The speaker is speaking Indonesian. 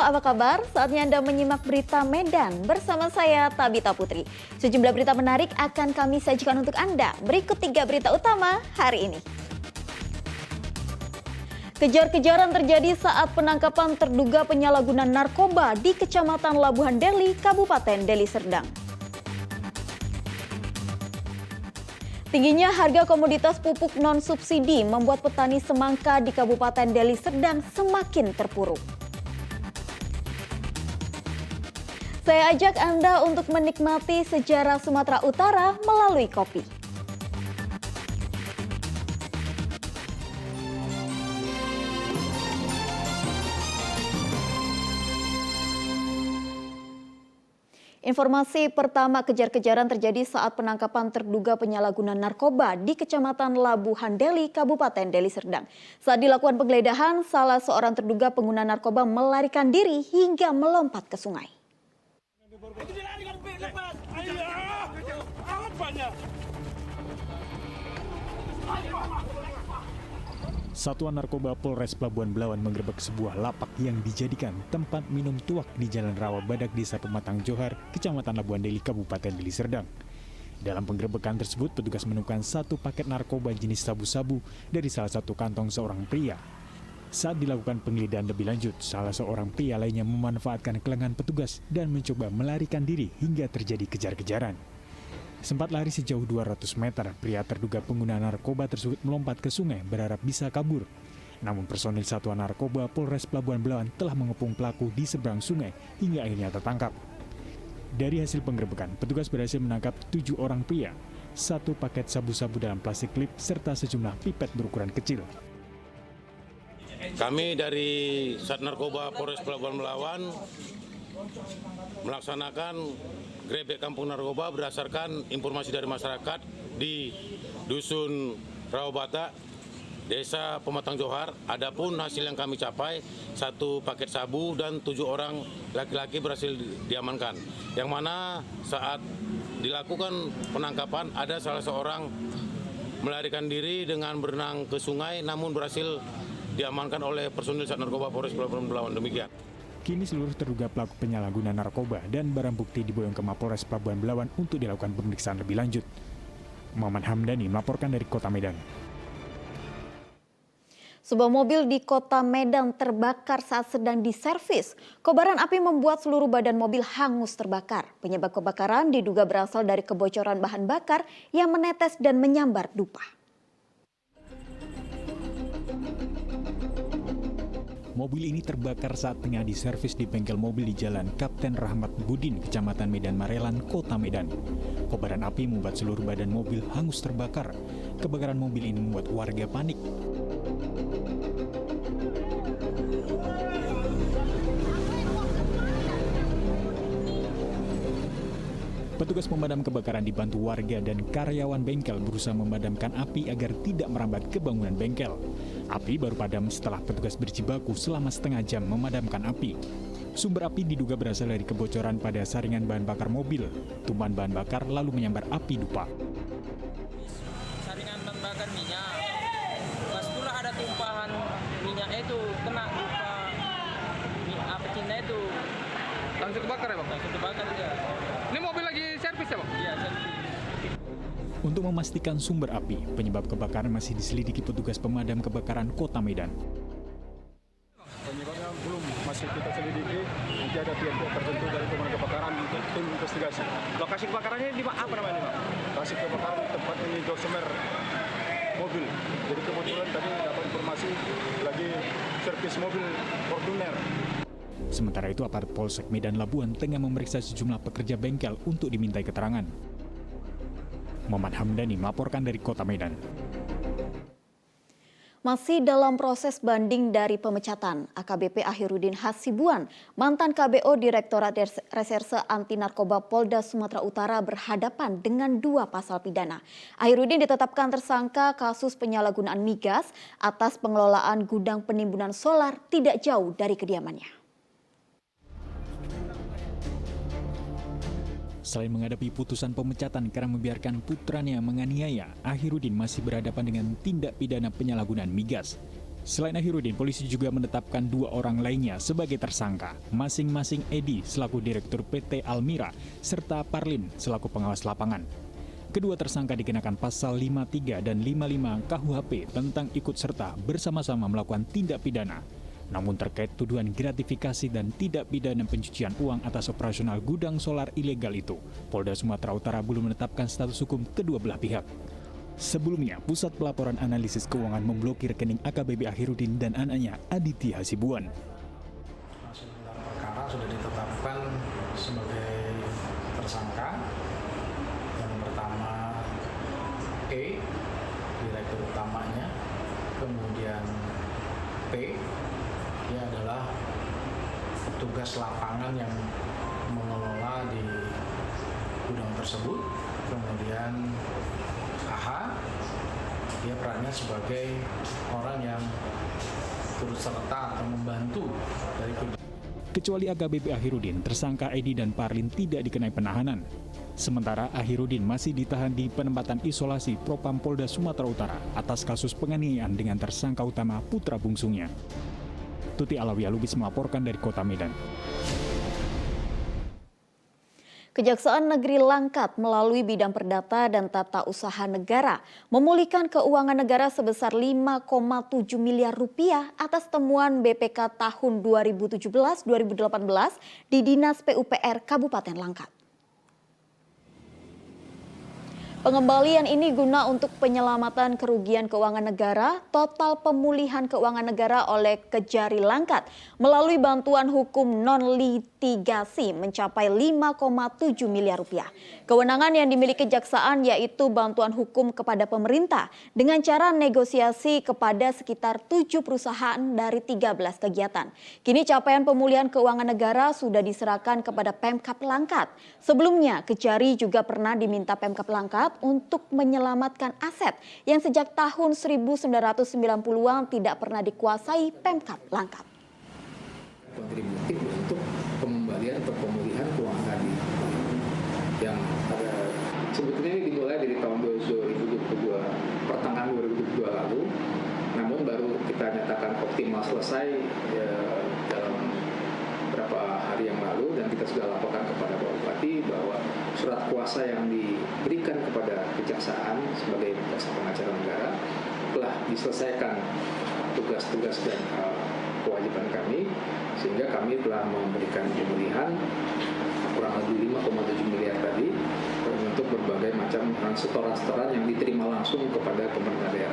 apa kabar? Saatnya Anda menyimak berita Medan bersama saya Tabita Putri. Sejumlah berita menarik akan kami sajikan untuk Anda. Berikut 3 berita utama hari ini. Kejar-kejaran terjadi saat penangkapan terduga penyalahguna narkoba di Kecamatan Labuhan Deli, Kabupaten Deli Serdang. Tingginya harga komoditas pupuk non-subsidi membuat petani semangka di Kabupaten Deli Serdang semakin terpuruk. Saya ajak Anda untuk menikmati sejarah Sumatera Utara melalui kopi. Informasi pertama, kejar-kejaran terjadi saat penangkapan terduga penyalahguna narkoba di Kecamatan Labuhan Deli, Kabupaten Deli Serdang. Saat dilakukan penggeledahan, salah seorang terduga pengguna narkoba melarikan diri hingga melompat ke sungai. Satuan Narkoba Polres Pelabuhan Belawan menggerebek sebuah lapak yang dijadikan tempat minum tuak di Jalan Rawa Badak, Desa Pematang Johar, Kecamatan Labuhan Deli, Kabupaten Deli Serdang. Dalam penggerebekan tersebut, petugas menemukan 1 paket narkoba jenis sabu-sabu dari salah satu kantong seorang pria. Saat dilakukan penggeledahan lebih lanjut, salah seorang pria lainnya memanfaatkan kelengan petugas dan mencoba melarikan diri hingga terjadi kejar-kejaran. Sempat lari sejauh 200 meter, pria terduga pengguna narkoba tersebut melompat ke sungai berharap bisa kabur. Namun personil Satuan Narkoba Polres Pelabuhan Belawan telah mengepung pelaku di seberang sungai hingga akhirnya tertangkap. Dari hasil penggerebekan, petugas berhasil menangkap 7 orang pria, 1 paket sabu-sabu dalam plastik klip, serta sejumlah pipet berukuran kecil. Kami dari Sat Narkoba Polres Pelabuhan Belawan melaksanakan grebek kampung narkoba berdasarkan informasi dari masyarakat di Dusun Rawabata, Desa Pematang Johar. Adapun hasil yang kami capai, 1 paket sabu dan 7 orang laki-laki berhasil diamankan. Yang mana saat dilakukan penangkapan ada salah seorang melarikan diri dengan berenang ke sungai, namun berhasil diamankan oleh personil Sat Narkoba Polres Pelabuhan Belawan. Demikian. Kini seluruh terduga pelaku penyalahguna narkoba dan barang bukti diboyong ke Mapolres Pelabuhan Belawan untuk dilakukan pemeriksaan lebih lanjut. Muhammad Hamdani melaporkan dari Kota Medan. Sebuah mobil di Kota Medan terbakar saat sedang diservis. Kobaran api membuat seluruh badan mobil hangus terbakar. Penyebab kebakaran diduga berasal dari kebocoran bahan bakar yang menetes dan menyambar dupa. Mobil ini terbakar saat tengah diservis di bengkel mobil di Jalan Kapten Rahmat Budin, Kecamatan Medan Marelan, Kota Medan. Kobaran api membuat seluruh badan mobil hangus terbakar. Kebakaran mobil ini membuat warga panik. Petugas pemadam kebakaran dibantu warga dan karyawan bengkel berusaha memadamkan api agar tidak merambat ke bangunan bengkel. Api baru padam setelah petugas berjibaku selama setengah jam memadamkan api. Sumber api diduga berasal dari kebocoran pada saringan bahan bakar mobil. Tumpahan bahan bakar lalu menyambar api dupa. Saringan bahan bakar minyak. Pas pula ada tumpahan minyaknya itu kena dupa apa Cina itu. Langsung kebakar ya, Bang? Langsung terbakar ya. Ini mobil lagi servis ya, Bang? Iya, servis. Untuk memastikan sumber api, penyebab kebakaran masih diselidiki petugas pemadam kebakaran Kota Medan. Penyebabnya belum, masih kita selidiki. Nanti ada pihak tertentu dari pemadam kebakaran untuk tim investigasi. Lokasi kebakarannya di apa namanya, Bang? Lokasi kebakaran tempat ini dosemer mobil. Jadi kebetulan tadi dapat informasi lagi servis mobil Fortuner. Sementara itu, aparat Polsek Medan Labuan tengah memeriksa sejumlah pekerja bengkel untuk dimintai keterangan. Muhammad Hamdani melaporkan dari Kota Medan. Masih dalam proses banding dari pemecatan, AKBP Akhirudin Hasibuan, mantan KBO Direktorat Reserse Anti Narkoba Polda Sumatera Utara berhadapan dengan 2 pasal pidana. Akhirudin ditetapkan tersangka kasus penyalahgunaan migas atas pengelolaan gudang penimbunan solar tidak jauh dari kediamannya. Selain menghadapi putusan pemecatan karena membiarkan putranya menganiaya, Akhirudin masih berhadapan dengan tindak pidana penyalahgunaan migas. Selain Ahirudin, polisi juga menetapkan 2 orang lainnya sebagai tersangka, masing-masing Edi selaku Direktur PT Almira, serta Parlin selaku pengawas lapangan. Kedua tersangka dikenakan pasal 53 dan 55 KUHP tentang ikut serta bersama-sama melakukan tindak pidana. Namun terkait tuduhan gratifikasi dan tidak pidana pencucian uang atas operasional gudang solar ilegal itu, Polda Sumatera Utara belum menetapkan status hukum kedua belah pihak. Sebelumnya, Pusat Pelaporan Analisis Keuangan memblokir rekening AKBP Ahirudin dan anaknya Aditya Hasibuan. Hasil gelar perkara sudah ditetapkan sebagai tersangka. Yang pertama E, direktur utamanya, kemudian P, dia adalah petugas lapangan yang mengelola di gudang tersebut, kemudian AH, dia perannya sebagai orang yang turut serta atau membantu dari Kecuali AKBP Ahirudin, tersangka Edi dan Parlin tidak dikenai penahanan. Sementara Ahirudin masih ditahan di penempatan isolasi Propam Polda Sumatera Utara atas kasus penganiayaan dengan tersangka utama putra bungsunya. Tuti Alawiyah Lubis melaporkan dari Kota Medan. Kejaksaan Negeri Langkat melalui bidang perdata dan tata usaha negara memulihkan keuangan negara sebesar 5,7 miliar rupiah atas temuan BPK tahun 2017-2018 di Dinas PUPR Kabupaten Langkat. Pengembalian ini guna untuk penyelamatan kerugian keuangan negara, total pemulihan keuangan negara oleh Kejari Langkat melalui bantuan hukum non-litigasi mencapai 5,7 miliar rupiah. Kewenangan yang dimiliki kejaksaan yaitu bantuan hukum kepada pemerintah dengan cara negosiasi kepada sekitar 7 perusahaan dari 13 kegiatan. Kini capaian pemulihan keuangan negara sudah diserahkan kepada Pemkab Langkat. Sebelumnya, Kejari juga pernah diminta Pemkab Langkat untuk menyelamatkan aset yang sejak tahun 1990-an tidak pernah dikuasai Pemkab Langkat. Kontributif untuk pengembalian atau pemulihan keuangan tadi yang ada sebetulnya ini dimulai dari tahun 2022, pertengahan 2022 lalu, namun baru kita nyatakan optimal selesai dalam beberapa hari yang lalu, dan kita sudah laporkan kepada Bapak Bupati bahwa surat kuasa yang diberikan kepada kejaksaan sebagai jaksa pengacara negara telah diselesaikan tugas-tugas dan kewajiban kami, sehingga kami telah memberikan pemulihan kurang lebih 5,7 miliar tadi untuk berbagai macam setoran-setoran yang diterima langsung kepada pemerintah daerah.